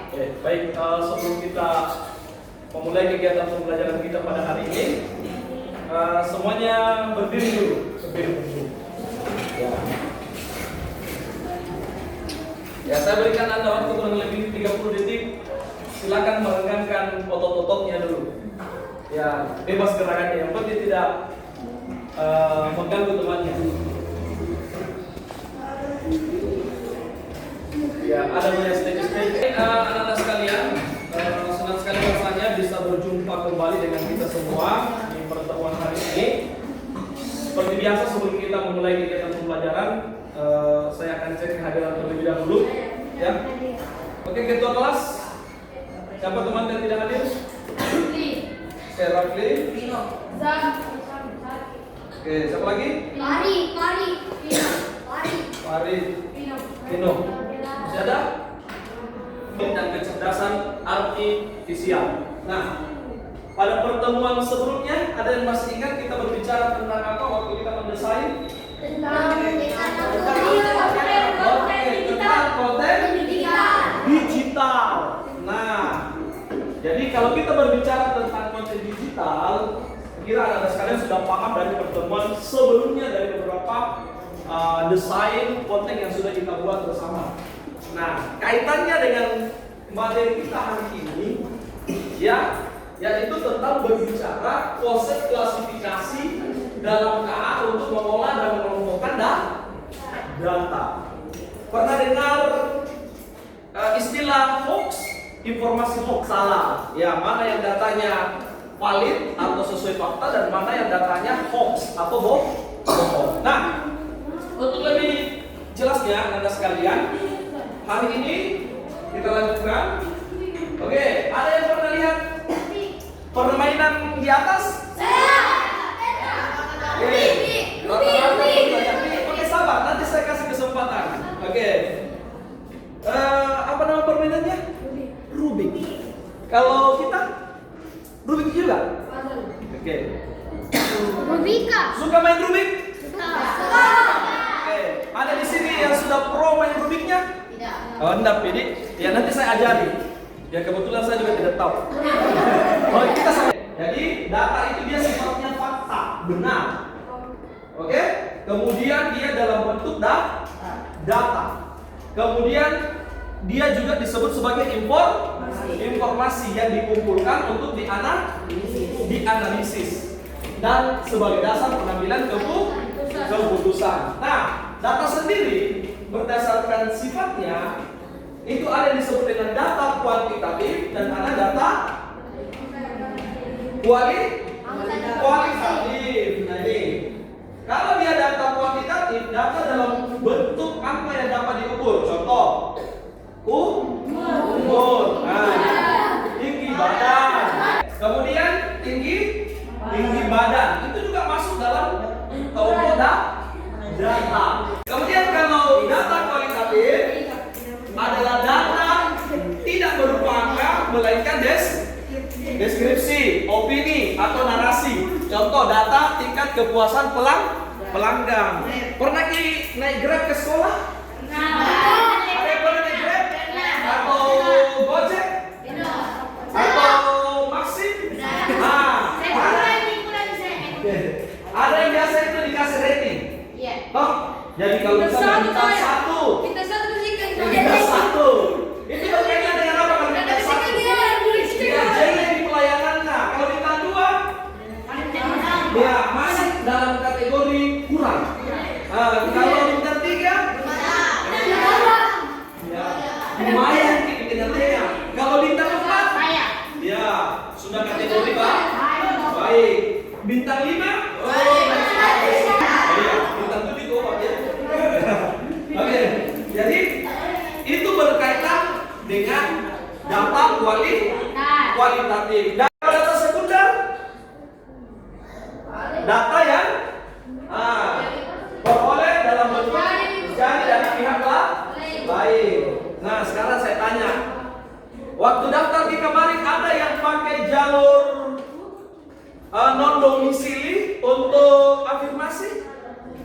Oke, baik. Sebelum kita memulai kegiatan pembelajaran kita pada hari ini, semuanya berdiri dulu. Ya, saya berikan Anda waktu kurang lebih 30 detik. Silakan meregangkan otot-ototnya dulu. Ya, bebas gerakannya. Yang penting tidak mengganggu temannya. Ya, ada banyak stage. Anak-anak sekalian, senang sekali rasanya bisa berjumpa kembali dengan kita semua di pertemuan hari ini. Seperti biasa, sebelum kita memulai kegiatan pembelajaran, saya akan cek kehadiran terlebih dahulu. Ya, oke, ketua kelas. Siapa teman yang tidak hadir? Serafli. Oke, siapa lagi? Farid. Vino. Masih ada? Dan kecerdasan artifisial. Nah, pada pertemuan sebelumnya ada yang masih ingat kita berbicara tentang apa waktu kita mendesain? Tentang konten digital. Nah, jadi kalau kita berbicara tentang konten digital, kira Anda sekalian sudah paham dari pertemuan sebelumnya dari beberapa desain konten yang sudah kita buat bersama. Nah, kaitannya dengan materi kita hari ini, ya, yaitu tentang berbicara konsep klasifikasi dalam KA untuk mengolah dan mengelompokkan data. Pernah dengar istilah hoax, informasi hoax salah? Ya, mana yang datanya valid atau sesuai fakta dan mana yang datanya hoax atau bohong. Nah, untuk lebih jelasnya Anda sekalian, hari ini kita lanjutkan. Oke, ada yang pernah lihat permainan di atas? Oke, sabar, nanti saya kasih kesempatan. Oke. Apa nama permainannya? Rubik. Kalau kita Rubik juga? Oke. Rubika. Suka main Rubik? Suka. Oke. Ada di sini yang sudah pro main Rubiknya? Tidak. Oh, enggak, Pedi. Ya, nanti saya ajari. Ya, kebetulan saya juga tidak tahu. Oh, kita sama. Jadi, data itu dia sifatnya fakta, benar. Oke? Kemudian dia dalam bentuk data. Kemudian dia juga disebut sebagai informasi yang dikumpulkan untuk dianalisis dan sebagai dasar pengambilan keputusan. Nah, data sendiri berdasarkan sifatnya itu ada yang disebut dengan data kuantitatif dan ada data kualitatif. Nah, ini kalau dia data kuantitatif, data dalam bentuk apa yang dapat diukur. Contoh, umur, tinggi badan, kemudian tinggi badan itu juga masuk dalam kelompok data. Kemudian kalau data kualitatif adalah data tidak berupa angka melainkan deskripsi, opini atau narasi. Contoh, data tingkat kepuasan pelanggan. Pernah naik Grab ke sekolah? Ada yang pernah naik Grab? Atau Gojek? Atau Maxim? Ada yang biasa itu dikasih rating. Oh, jadi kalau misalnya bintang 1, bintang 1, itu berkaitan dengan apa kalau bintang 1? Kinerjanya di pelayanannya. Kalau bintang 2, ya masih dalam kategori kurang. Kalau bintang 3, ya lumayan kinerjanya. Kalau bintang 4, ya sudah kategori baik. Bintang 5, bintang 7 itu apa ya? Oke, jadi itu berkaitan dengan data kualitatif. Data sekunder, data yang peroleh dalam bentuk jadi dari pihak lain. Nah, sekarang saya tanya, waktu daftar di kemarin ada yang pakai jalur non domisili untuk afirmasi?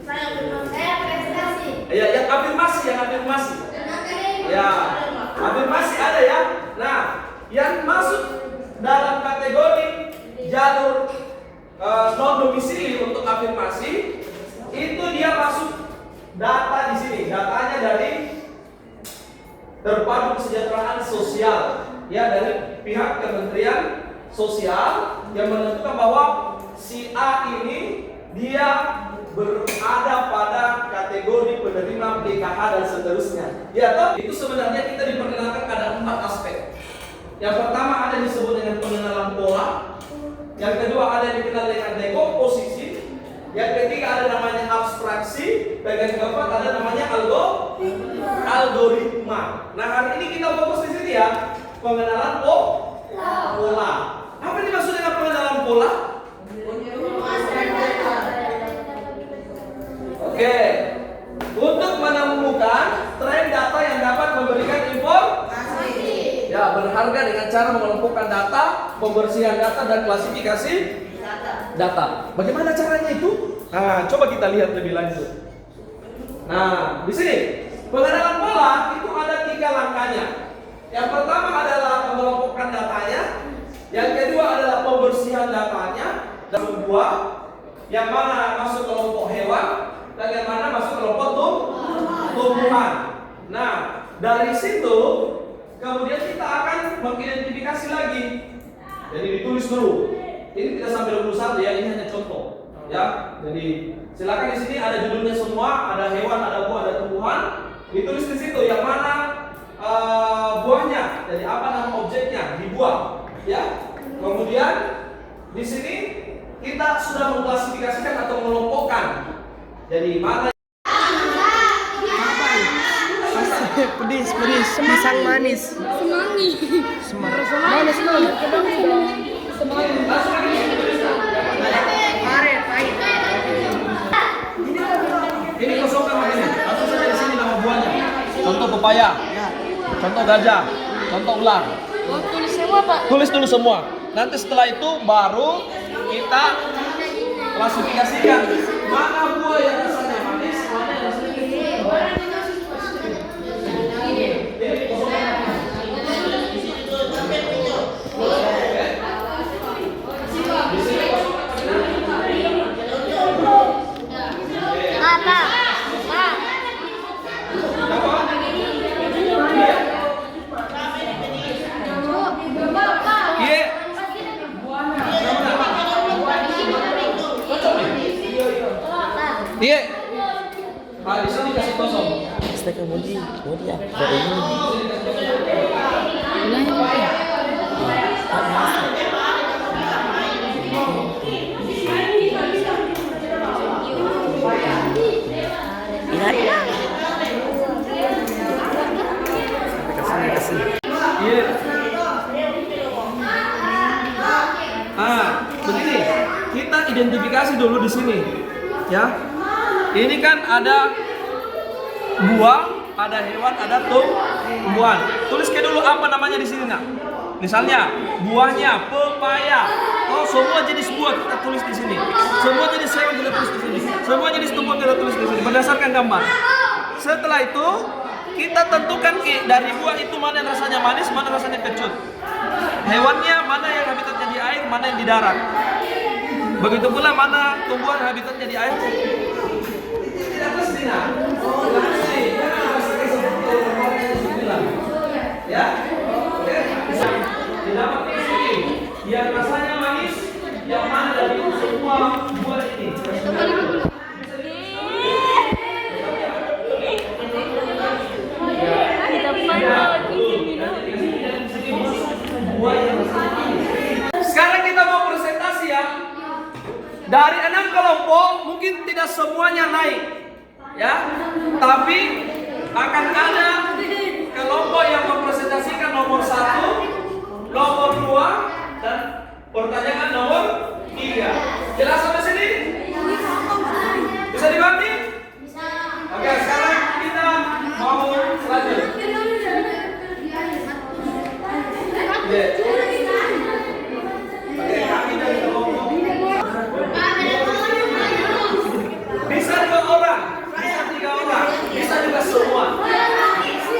Saya presentasi. Ya, yang afirmasi. Ya. Afirmasi ada ya. Nah, yang masuk dalam kategori jalur non domisili untuk afirmasi itu dia masuk data di sini. Datanya dari terpadu kesejahteraan sosial, ya, dari pihak Kementerian Sosial yang menentukan bahwa si A ini dia berada pada kategori penerima PKH dan seterusnya. Ya toh, itu sebenarnya kita diperkenalkan ada 4 aspek. Yang pertama ada yang disebut dengan pengenalan pola. Yang kedua ada yang dikenal dengan dekomposisi. Yang ketiga ada namanya abstraksi. Dan yang keempat ada namanya algoritma. Nah, hari ini kita fokus di sini ya, pengenalan pola. Apa yang dimaksud dengan pengenalan pola? Oke, untuk menemukan tren data yang dapat memberikan informasi, ya, berharga dengan cara mengelompokkan data, pembersihan data dan klasifikasi data. Bagaimana caranya itu? Nah, coba kita lihat lebih lanjut. Nah, di sini pengenalan pola itu ada 3 langkahnya. Yang pertama adalah mengelompokkan datanya, yang kedua adalah pembersihan datanya, dan kedua yang mana masuk kelompok hewan, dan yang mana masuk kelompok tumbuhan. Nah, dari situ kemudian kita akan mengidentifikasi lagi. Jadi ditulis dulu. Ini tidak sampai 21 ya, ini hanya contoh. Ya, jadi silakan di sini ada judulnya semua, ada hewan, ada buah, ada tumbuhan. Ditulis di situ yang mana buahnya, jadi apa nama objeknya di buah. Ya, kemudian di sini kita sudah mengklasifikasikan atau mengelompokkan. Jadi mana pedis, pisang manis. Manis. ini kosongkan ini. Langsung saja di sini nama buahnya. Contoh pepaya, contoh gajah, contoh ular. Tulis semua, Pak. Tulis dulu semua. Nanti setelah itu baru kita klasifikasikan mana buah yang rasanya manis, mana yang rasanya iya. Pak, di sini kasih kosong. Stay kemudian ya. Dari ini. Kasih. Iya. Begini. Kita identifikasi dulu di sini. Ya. Ini kan ada buah, ada hewan, ada tumbuhan. Tulis dulu apa namanya di sini, nak. Misalnya buahnya pepaya. Oh, semua jenis buah kita tulis di sini. Semua jenis hewan kita tulis di sini. Semua jenis tumbuhan kita tulis di sini berdasarkan gambar. Setelah itu kita tentukan dari buah itu mana yang rasanya manis, mana rasanya kecut. Hewannya mana yang habitatnya di air, mana yang di darat. Begitu pula mana tumbuhan yang habitatnya di air. Ya, oke. Didapat di sini yang rasanya manis, yang mana dari semua buah ini. Sekarang kita mau presentasi ya. Dari 6 kelompok mungkin tidak semuanya naik, ya. Tapi akan ada kelompok yang mempresentasikan nomor 1, nomor 2, dan pertanyaan nomor 3. Jelas sampai sini? Bisa dipahami? Bisa. Oke, sekarang kita mau lanjut. Oke, kami dari kelompok. Bisa 2 orang, bisa 3 orang, bisa juga semua.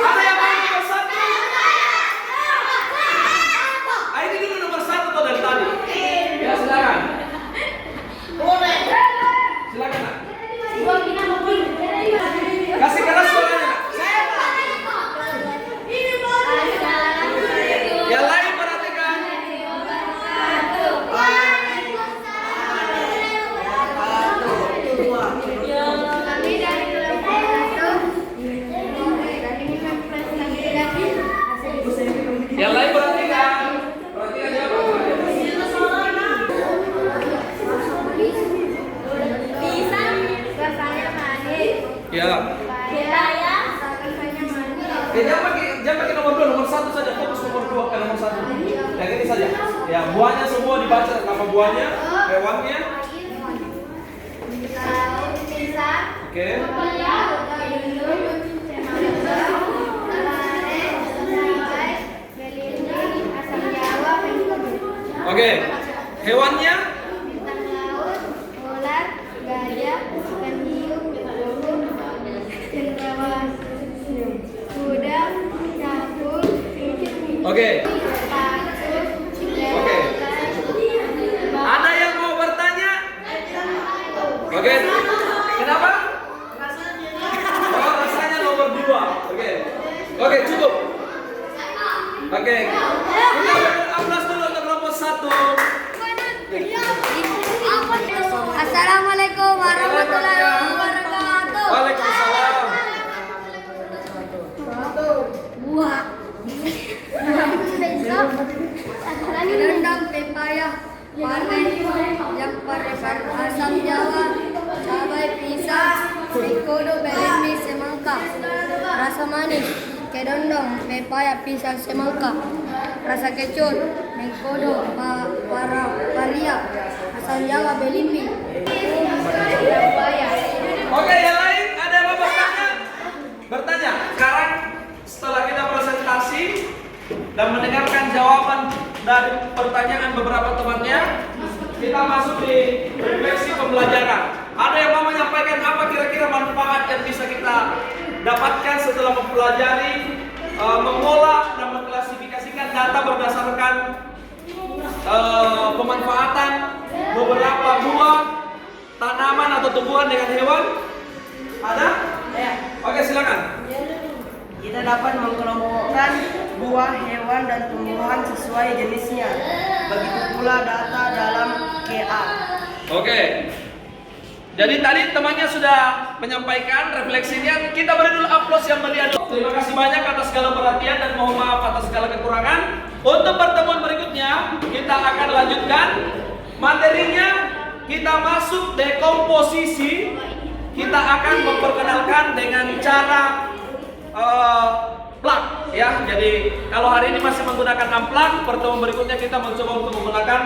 Ada yang mau nomor 1? saja. Ya, buahnya semua dibaca nama buahnya, hewannya. Oke. Oke. Hewannya? Oke. Oke. Ada yang mau bertanya? Oke. Kenapa? Oh, rasanya nomor 2. Oke. Oke, cukup. Oke. Kita beri aplaus dulu untuk nomor 1. Assalamualaikum warahmatullahi wabarakatuh. Waalaikumsalam. Buah. Rendang, pepaya, paren, yang asam jawa, cabai, pisang, mengkodo, belimbing, semangka, rasa manis, kedondong, pepaya, pisang, semangka, rasa kecut, mengkodo, paria, asam jawa, belimbing, pepaya. Oke, yang lain ada yang mau bertanya? Bertanya. Sekarang setelah kita presentasi dan mendengarkan jawaban dari pertanyaan beberapa temannya, kita masuk di refleksi pembelajaran. Ada yang mau menyampaikan apa kira-kira manfaat yang bisa kita dapatkan setelah mempelajari, mengolah dan mengklasifikasikan data berdasarkan pemanfaatan beberapa buah, tanaman atau tumbuhan dengan hewan? Ada? Ya. Oke, silakan. Kita dapat mengelompokkan buah, hewan, dan tumbuhan sesuai jenisnya. Begitu pula data dalam KA. Oke. Jadi tadi temannya sudah menyampaikan refleksinya. Kita beri dulu aplaus yang meriah. Terima kasih banyak atas segala perhatian dan mohon maaf atas segala kekurangan. Untuk pertemuan berikutnya kita akan lanjutkan materinya. Kita masuk dekomposisi. Kita akan memperkenalkan dengan cara plug ya. Jadi kalau hari ini masih menggunakan unplug, pertemuan berikutnya kita mencoba untuk menggunakan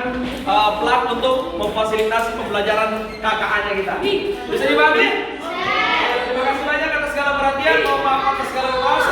plug untuk memfasilitasi pembelajaran KKA-nya kita. Bisa dipahami? Terima kasih banyak atas segala perhatian. Mohon maaf atas segala kekurangan.